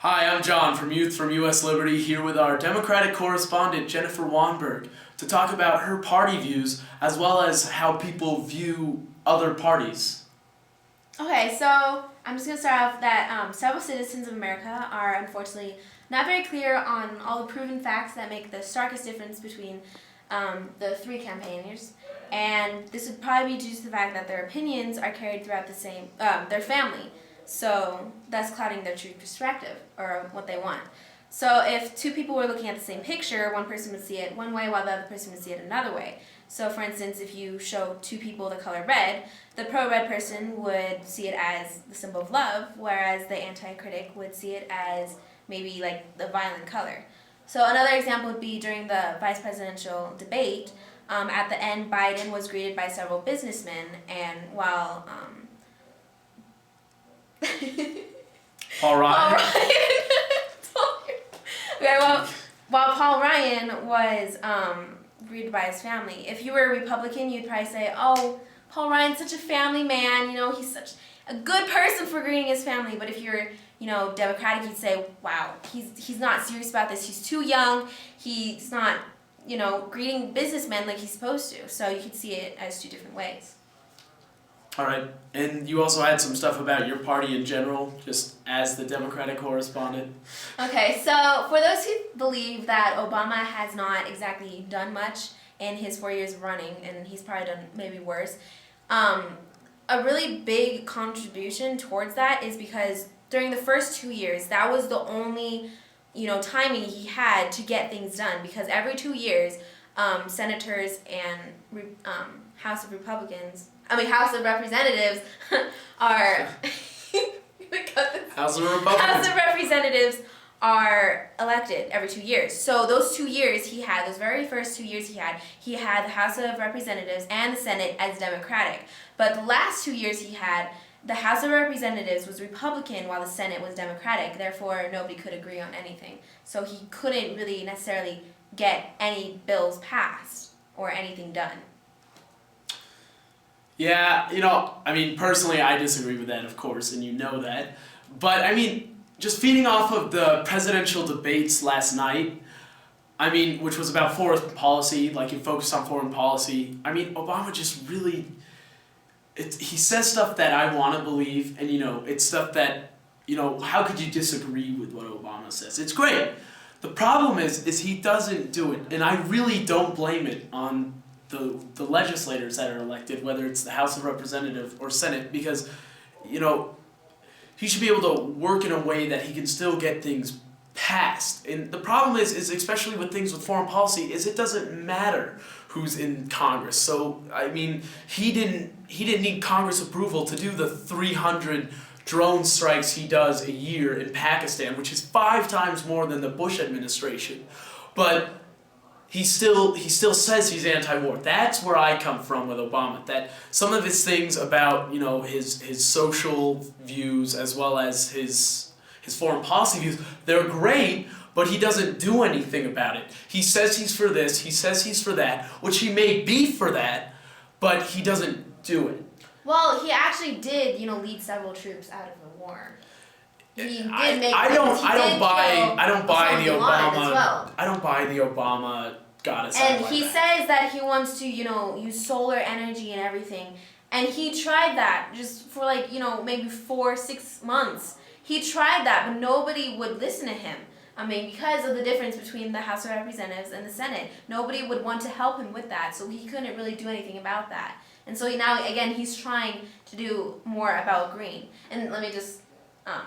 Hi, I'm John from Youth from US Liberty, here with our Democratic Correspondent Jennifer Wanburg to talk about her party views as well as how people view other parties. Okay, so I'm just going to start off that several citizens of America are unfortunately not very clear on all the proven facts that make the starkest difference between the three campaigners, and this would probably be due to the fact that their opinions are carried throughout their family, so that's clouding their true perspective or what they want. So if two people were looking at the same picture, one person would see it one way while the other person would see it another way. So for instance, if you show two people the color red, the pro-red person would see it as the symbol of love, whereas the anti-critic would see it as maybe like the violent color. So another example would be during the vice presidential debate. At the end, Biden was greeted by several businessmen, and while Paul Ryan. Okay, while Paul Ryan was greeted by his family, if you were a Republican, you'd probably say, "Oh, Paul Ryan's such a family man. You know, he's such a good person for greeting his family." But if you're, Democratic, you'd say, "Wow, he's not serious about this. He's too young. He's not, greeting businessmen like he's supposed to." So you could see it as two different ways. All right, and you also had some stuff about your party in general, just as the Democratic Correspondent. Okay, so for those who believe that Obama has not exactly done much in his 4 years of running, and he's probably done maybe worse, a really big contribution towards that is because during the first 2 years, that was the only, timing he had to get things done, because every 2 years, senators and House of Representatives are House of Republicans. House of Representatives are elected every 2 years. So those 2 years those very first 2 years he had the House of Representatives and the Senate as Democratic. But the last 2 years the House of Representatives was Republican while the Senate was Democratic. Therefore, nobody could agree on anything. So he couldn't really necessarily get any bills passed or anything done. Yeah, personally I disagree with that, of course, and you know that. But, just feeding off of the presidential debates last night, which was about foreign policy, like it focused on foreign policy, Obama just really, he says stuff that I want to believe, and, it's stuff that, how could you disagree with what Obama says? It's great. The problem is he doesn't do it, and I really don't blame it on the legislators that are elected, whether it's the House of Representatives or Senate, because, he should be able to work in a way that he can still get things passed. And the problem is especially with things with foreign policy, is it doesn't matter who's in Congress. So, he didn't need Congress approval to do the 300 drone strikes he does a year in Pakistan, which is 5 times more than the Bush administration. But he still says he's anti-war. That's where I come from with Obama. That some of his things about, his social views as well as his foreign policy views, they're great, but he doesn't do anything about it. He says he's for this, he says he's for that, which he may be for that, but he doesn't do it. Well, he actually did, lead several troops out of the war. I don't buy the Obama got us. And he says that he wants to, use solar energy and everything. And he tried that just for maybe 4-6 months. He tried that, but nobody would listen to him. Because of the difference between the House of Representatives and the Senate. Nobody would want to help him with that, so he couldn't really do anything about that. And so now, again, he's trying to do more about green. And let me just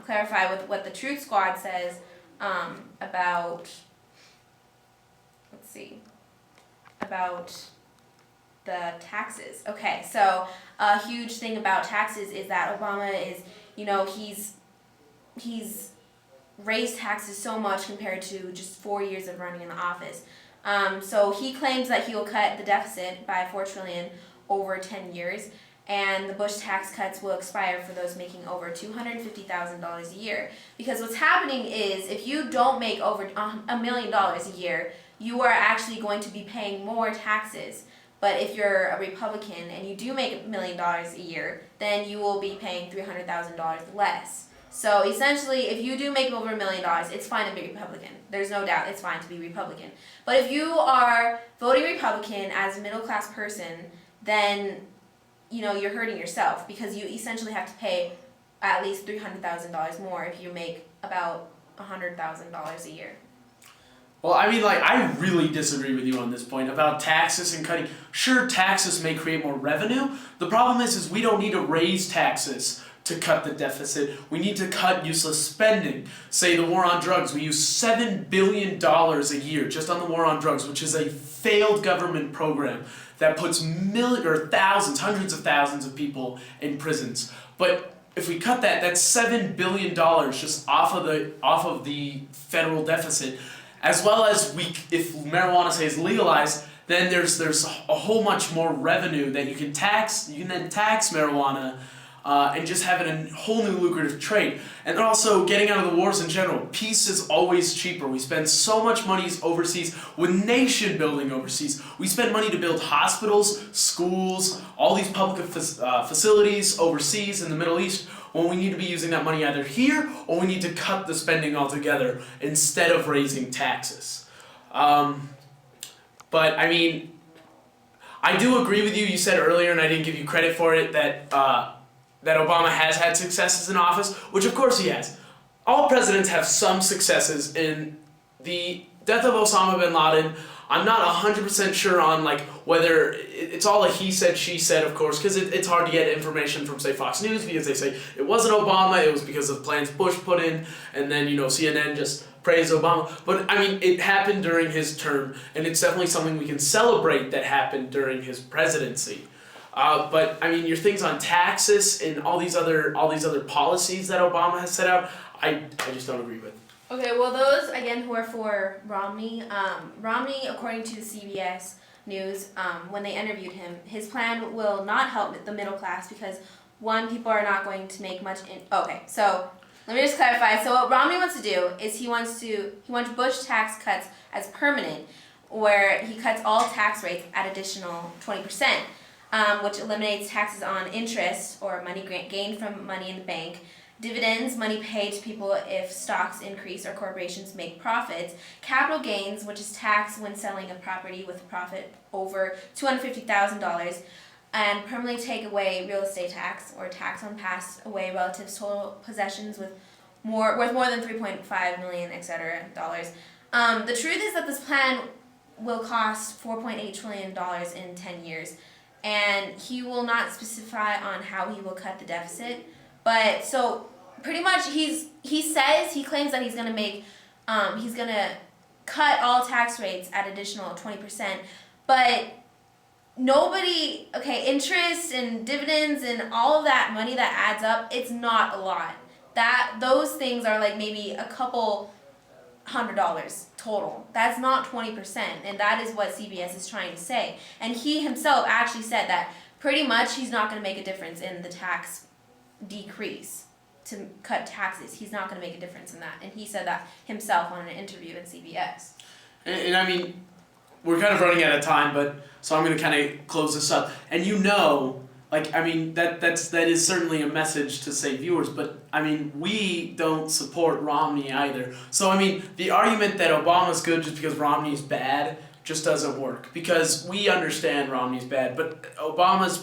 clarify with what the Truth Squad says about the taxes. Okay, so a huge thing about taxes is that Obama is, he's raised taxes so much compared to just 4 years of running in the office. So he claims that he will cut the deficit by $4 trillion over 10 years, and the Bush tax cuts will expire for those making over $250,000 a year. Because what's happening is, if you don't make over $1 million a year, you are actually going to be paying more taxes. But if you're a Republican and you do make $1 million a year, then you will be paying $300,000 less. So essentially, if you do make over $1 million, it's fine to be Republican. There's no doubt it's fine to be Republican. But if you are voting Republican as a middle class person, then you're hurting yourself because you essentially have to pay at least $300,000 more if you make about $100,000 a year. Well, I mean, I really disagree with you on this point about taxes and cutting. Sure, taxes may create more revenue. The problem is we don't need to raise taxes to cut the deficit. We need to cut useless spending. Say the war on drugs, we use $7 billion a year just on the war on drugs, which is a failed government program that puts thousands, hundreds of thousands of people in prisons. But if we cut that's $7 billion just off of the federal deficit, as well as if marijuana say is legalized, then there's a whole much more revenue that you can tax. You can then tax marijuana and just have it a whole new lucrative trade. And then also getting out of the wars in general. Peace is always cheaper. We spend so much money overseas with nation building overseas. We spend money to build hospitals, schools, all these public facilities overseas in the Middle East, when we need to be using that money either here or we need to cut the spending altogether instead of raising taxes. But I mean, I do agree with you. You said earlier, and I didn't give you credit for it, that Obama has had successes in office, which of course he has. All presidents have some successes. In the death of Osama bin Laden, I'm not 100% sure on whether it's all a he said, she said, of course, because it's hard to get information from, say, Fox News, because they say it wasn't Obama, it was because of plans Bush put in, and then, CNN just praised Obama. But, I mean, it happened during his term, and it's definitely something we can celebrate that happened during his presidency. But, I mean, your things on taxes and all these other policies that Obama has set out, I just don't agree with. Okay, well, those, again, who are for Romney, Romney, according to the CBS News, when they interviewed him, his plan will not help the middle class because, one, people are not going to make much okay, so let me just clarify. So what Romney wants to do is he wants Bush tax cuts as permanent, where he cuts all tax rates at additional 20%, which eliminates taxes on interest or money gained from money in the bank, dividends, money paid to people if stocks increase or corporations make profits, capital gains, which is tax when selling a property with a profit over $250,000, and permanently take away real estate tax or tax on passed away relatives' total possessions worth more than $3.5 million, etc. dollars. The truth is that this plan will cost $4.8 trillion in 10 years, and he will not specify on how he will cut the deficit. But so pretty much he claims that he's gonna cut all tax rates at additional 20%, but interest and dividends and all of that money that adds up, it's not a lot. Those things are maybe a couple $100 total. That's not 20%, and that is what CBS is trying to say. And he himself actually said that pretty much he's not going to make a difference in the tax decrease to cut taxes. He's not going to make a difference in that, and he said that himself on an interview in CBS. And I mean, we're kind of running out of time, so I'm going to kind of close this up. And that is certainly a message to, say, viewers, but, I mean, we don't support Romney either. So, I mean, the argument that Obama's good just because Romney's bad just doesn't work, because we understand Romney's bad, but Obama's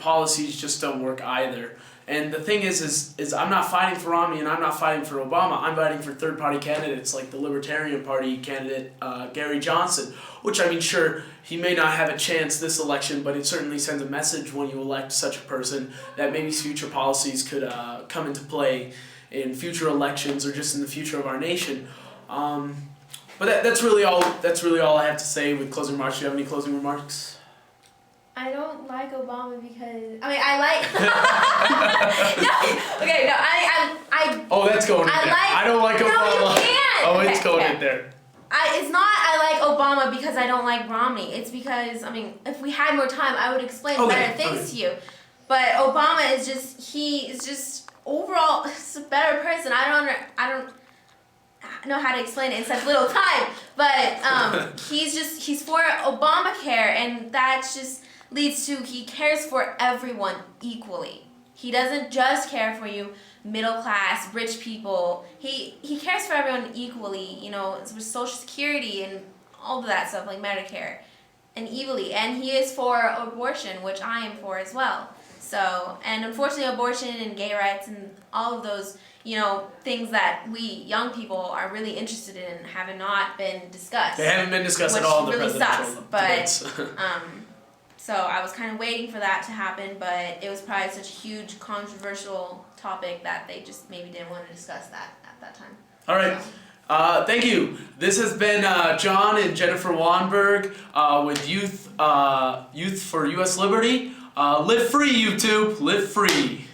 policies just don't work either. And the thing is I'm not fighting for Romney and I'm not fighting for Obama. I'm fighting for third-party candidates like the Libertarian Party candidate Gary Johnson, which, I mean, sure, he may not have a chance this election, but it certainly sends a message when you elect such a person that maybe future policies could come into play in future elections or just in the future of our nation. But that's really all I have to say with closing remarks. Do you have any closing remarks? I don't like Obama because I like. I. Oh, that's going in there. I don't like Obama. No, you can't. Oh, it's going in there. It's not. I like Obama because I don't like Romney. It's because if we had more time, I would explain better things to you. But Obama is just overall just a better person. I don't know how to explain it in such little time. But he's for Obamacare, and that's just leads to he cares for everyone equally. He doesn't just care for you middle class, rich people. He cares for everyone equally, you know, with Social Security and all of that stuff, like Medicare, and equally. And he is for abortion, which I am for as well. So, and unfortunately, abortion and gay rights and all of those, you know, things that we young people are really interested in have not been discussed. They haven't been discussed at all in the really presidential sucks, debates. But so I was kind of waiting for that to happen, but it was probably such a huge controversial topic that they just maybe didn't want to discuss that at that time. All right. So. Thank you. This has been John and Jennifer Wanburg with Youth for U.S. Liberty. Live free, YouTube. Live free.